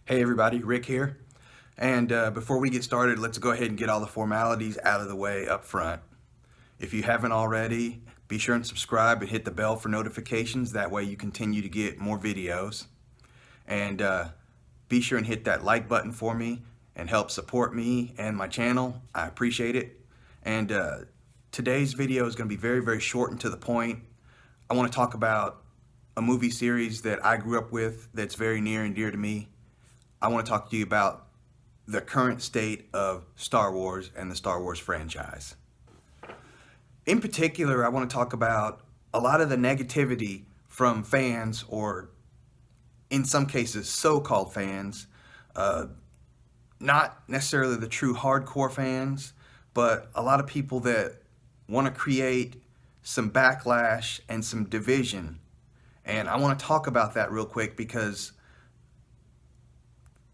Hey everybody, Rick here. And before we get started, let's go ahead and get all the formalities out of the way up front. If you haven't already, be sure and subscribe and hit the bell for notifications. That way you continue to get more videos. And be sure and hit that like button for me and help support me and my channel. I appreciate it. And today's video is going to be very, very short and to the point. I want to talk about a movie series that I grew up with that's very near and dear to me. I want to talk to you about the current state of Star Wars and the Star Wars franchise. In particular, I want to talk about a lot of the negativity from fans, or in some cases, so-called fans, not necessarily the true hardcore fans, but a lot of people that want to create some backlash and some division. And I want to talk about that real quick because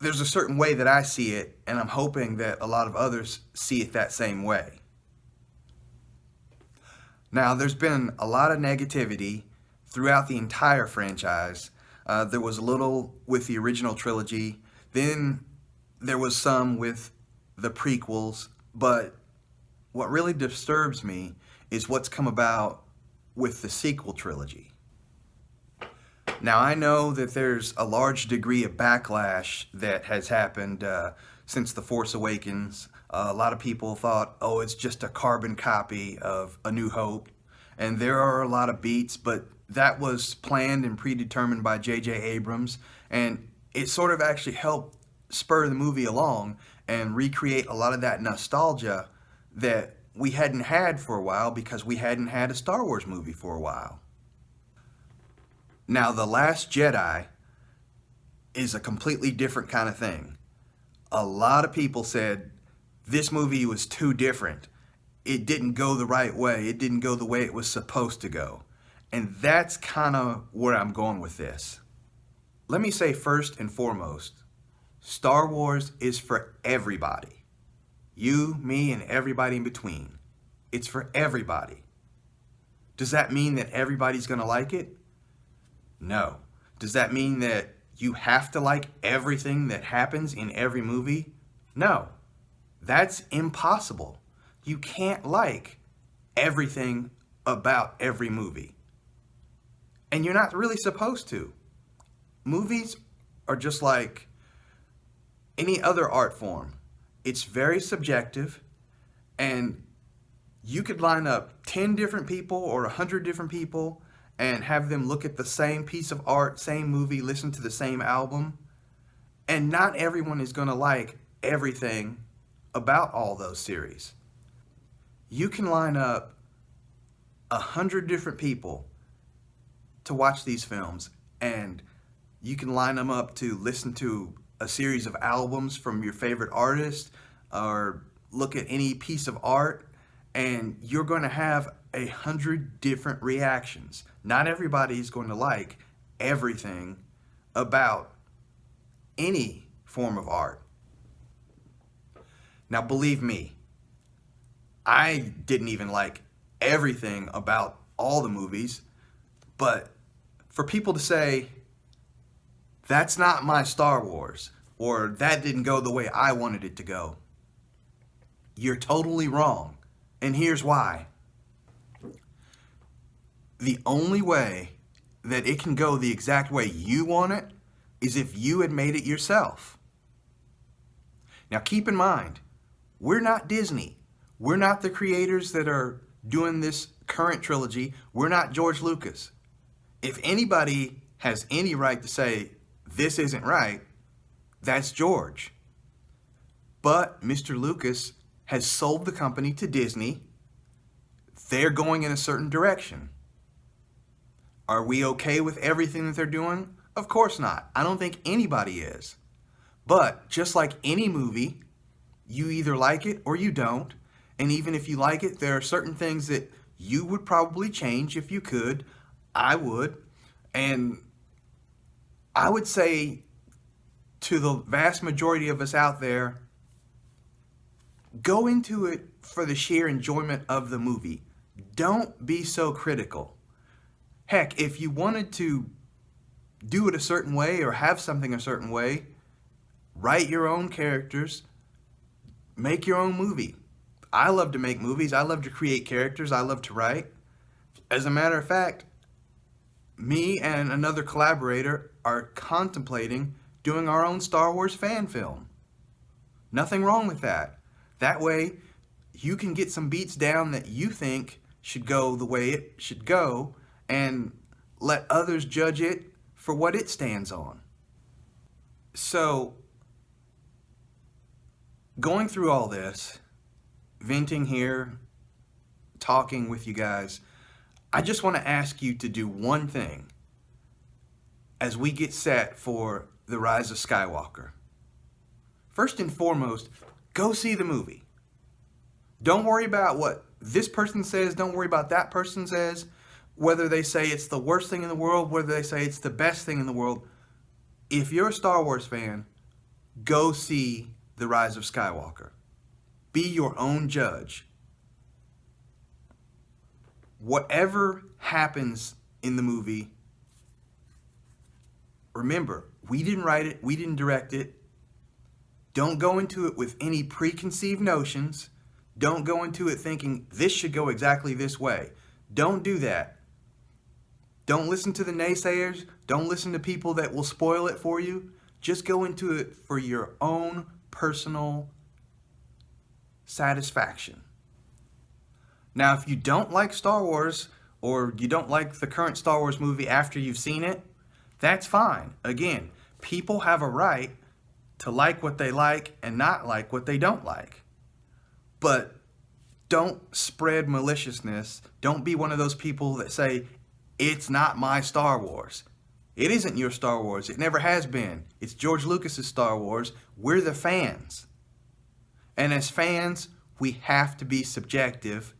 there's a certain way that I see it, and I'm hoping that a lot of others see it that same way. Now, there's been a lot of negativity throughout the entire franchise. There was a little with the original trilogy, then there was some with the prequels, but what really disturbs me is what's come about with the sequel trilogy. Now, I know that there's a large degree of backlash that has happened since The Force Awakens. A lot of people thought, oh, it's just a carbon copy of A New Hope. And there are a lot of beats, but that was planned and predetermined by J.J. Abrams. And it sort of actually helped spur the movie along and recreate a lot of that nostalgia that we hadn't had for a while because we hadn't had a Star Wars movie for a while. Now, The Last Jedi is a completely different kind of thing. A lot of people said this movie was too different. It didn't go the right way. It didn't go the way it was supposed to go. And that's kind of where I'm going with this. Let me say first and foremost, Star Wars is for everybody. You, me, and everybody in between. It's for everybody. Does that mean that everybody's going to like it? No. Does that mean that you have to like everything that happens in every movie? No. That's impossible. You can't like everything about every movie. And you're not really supposed to. Movies are just like any other art form. It's very subjective, and you could line up 10 different people or 100 different people and have them look at the same piece of art, same movie, listen to the same album, and not everyone is going to like everything about all those series. You can line up 100 different people to watch these films, and you can line them up to listen to a series of albums from your favorite artist or look at any piece of art, and you're going to have 100 different reactions. Not everybody is going to like everything about any form of art. Now, believe me, I didn't even like everything about all the movies, but for people to say, that's not my Star Wars, or that didn't go the way I wanted it to go, you're totally wrong. And here's why. The only way that it can go the exact way you want it is if you had made it yourself. Now keep in mind, we're not Disney. We're not the creators that are doing this current trilogy. We're not George Lucas. If anybody has any right to say this isn't right, that's George. But Mr. Lucas has sold the company to Disney. They're going in a certain direction. Are we okay with everything that they're doing? Of course not. I don't think anybody is. But just like any movie, you either like it or you don't. And even if you like it, there are certain things that you would probably change if you could. I would. And I would say to the vast majority of us out there, go into it for the sheer enjoyment of the movie. Don't be so critical. Heck, if you wanted to do it a certain way or have something a certain way, Write your own characters. Make your own movie. I love to make movies. I love to create characters. I love to write. As a matter of fact, me and another collaborator are contemplating doing our own Star Wars fan film. Nothing wrong with that. That way, you can get some beats down that you think should go the way it should go and let others judge it for what it stands on. So, going through all this, venting here, talking with you guys, I just want to ask you to do one thing as we get set for The Rise of Skywalker. First and foremost, go see the movie. Don't worry about what this person says. Don't worry about that person says. Whether they say it's the worst thing in the world, whether they say it's the best thing in the world. If you're a Star Wars fan, go see The Rise of Skywalker. Be your own judge. Whatever happens in the movie, remember, we didn't write it, we didn't direct it. Don't go into it with any preconceived notions. Don't go into it thinking this should go exactly this way. Don't do that. Don't listen to the naysayers. Don't listen to people that will spoil it for you. Just go into it for your own personal satisfaction. Now, if you don't like Star Wars, or you don't like the current Star Wars movie after you've seen it, that's fine. Again, people have a right to like what they like and not like what they don't like. But don't spread maliciousness. Don't be one of those people that say, it's not my Star Wars. It isn't your Star Wars. It never has been. It's George Lucas's Star Wars. We're the fans. And as fans, we have to be subjective,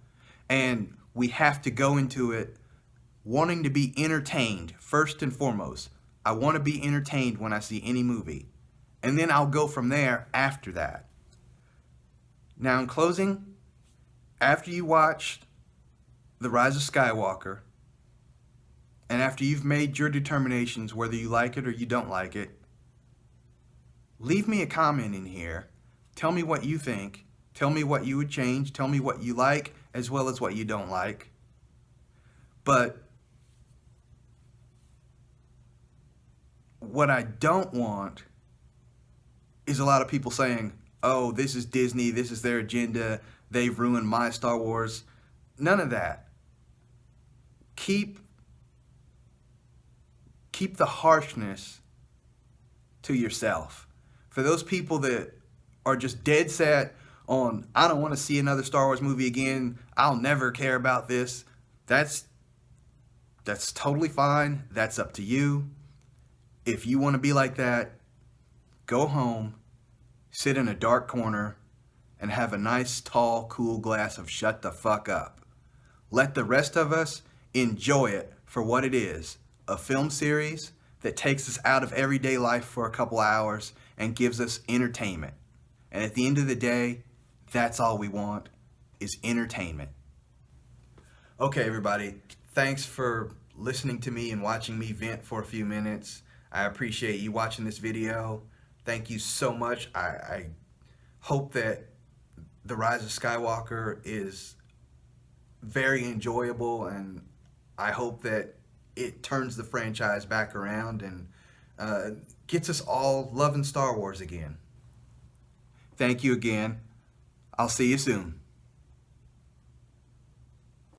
and we have to go into it wanting to be entertained first and foremost. I want to be entertained when I see any movie. And then I'll go from there after that. Now, in closing, after you watched The Rise of Skywalker, and after you've made your determinations whether you like it or you don't like it, leave me a comment in here. Tell me what you think. Tell me what you would change. Tell me what you like as well as what you don't like. But what I don't want is a lot of people saying, oh, this is Disney, this is their agenda, they've ruined my Star Wars. None of that. Keep the harshness to yourself. For those people that are just dead set on, I don't want to see another Star Wars movie again, I'll never care about this, that's totally fine. That's up to you. If you want to be like that, go home, sit in a dark corner, and have a nice, tall, cool glass of shut the fuck up. Let the rest of us enjoy it for what it is, a film series that takes us out of everyday life for a couple hours and gives us entertainment. And at the end of the day, that's all we want, is entertainment. Okay, everybody, thanks for listening to me and watching me vent for a few minutes. I appreciate you watching this video. Thank you so much. I hope that The Rise of Skywalker is very enjoyable, and I hope that it turns the franchise back around and gets us all loving Star Wars again. Thank you again. I'll see you soon.